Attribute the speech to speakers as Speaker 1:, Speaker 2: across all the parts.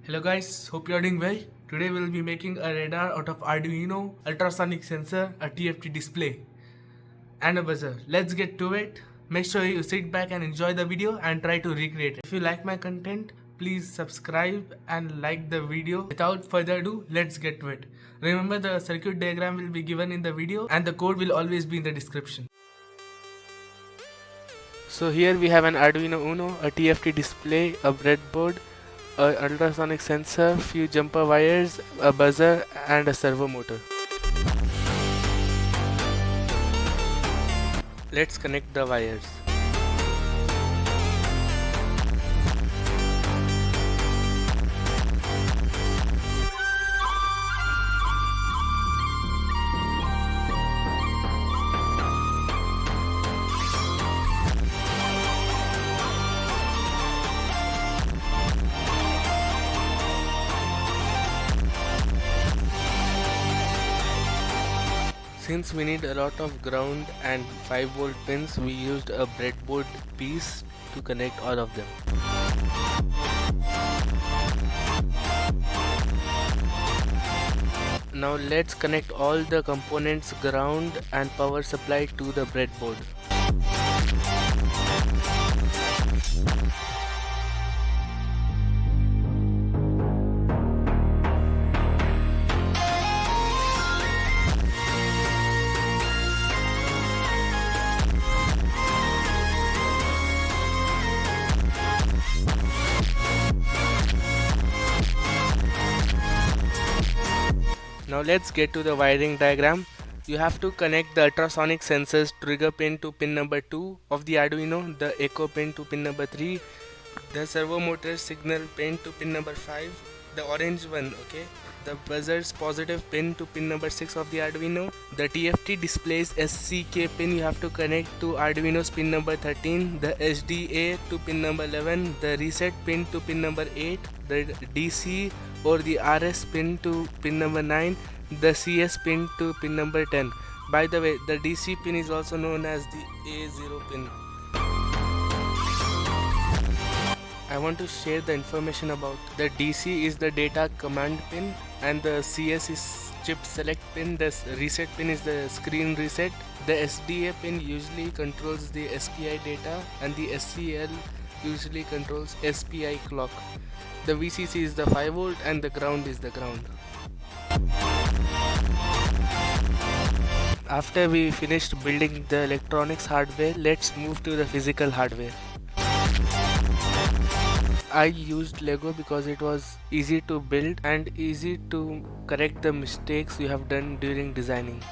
Speaker 1: Hello guys, hope you are doing well. Today we'll be making a radar out of Arduino, ultrasonic sensor, a TFT display and a buzzer. Let's get to it. Make sure you sit back and enjoy the video and try to recreate it. If you like my content, please subscribe and like the video. Without further ado, let's get to it. Remember, the circuit diagram will be given in the video and the code will always be in the description. So here we have an Arduino Uno, a TFT display, a breadboard, a ultrasonic sensor, few jumper wires, a buzzer and a servo motor. Let's connect the wires. Since we need a lot of ground and 5-volt pins, we used a breadboard piece to connect all of them. Now let's connect all the components, ground and power supply, to the breadboard. Now let's get to the wiring diagram. You have to connect the ultrasonic sensors trigger pin to pin number 2 of the Arduino, the echo pin to pin number 3, the servo motor signal pin to pin number 5, the orange one, the buzzer's positive pin to pin number 6 of the Arduino, the TFT display's SCK pin you have to connect to Arduino's pin number 13, the HDA to pin number 11, the reset pin to pin number 8, the DC or the RS pin to pin number 9, the CS pin to pin number 10. By the way, the DC pin is also known as the A0 pin. I want to share the information about the DC is the data command pin and the CS is chip select pin, the reset pin is the screen reset, the SDA pin usually controls the SPI data and the SCL usually controls SPI clock. The VCC is the 5-volt and the ground is the ground. After we finished building the electronics hardware, let's move to the physical hardware. I used Lego because it was easy to build and easy to correct the mistakes you have done during designing.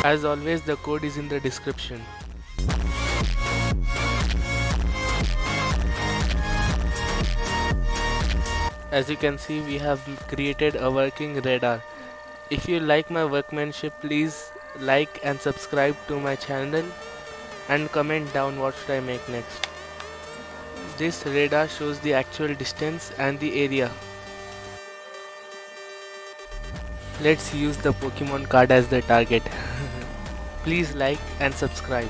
Speaker 1: As always, the code is in the description. As you can see, we have created a working radar. If you like my workmanship, please like and subscribe to my channel and comment down what should I make next. This radar shows the actual distance and the area. Let's use the Pokemon card as the target. Please like and subscribe.